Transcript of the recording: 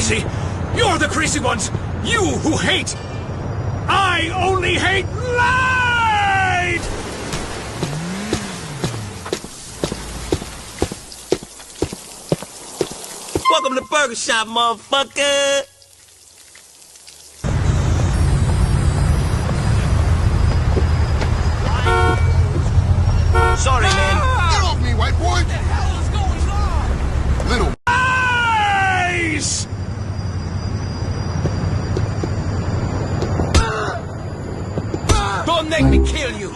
crazy. You're the crazy ones. You who hate. I only hate light! Welcome to Burger Shop, motherfucker! Sorry, man. Get off me, white boy! What the hell is going on? Little Ice! Don't make me kill you!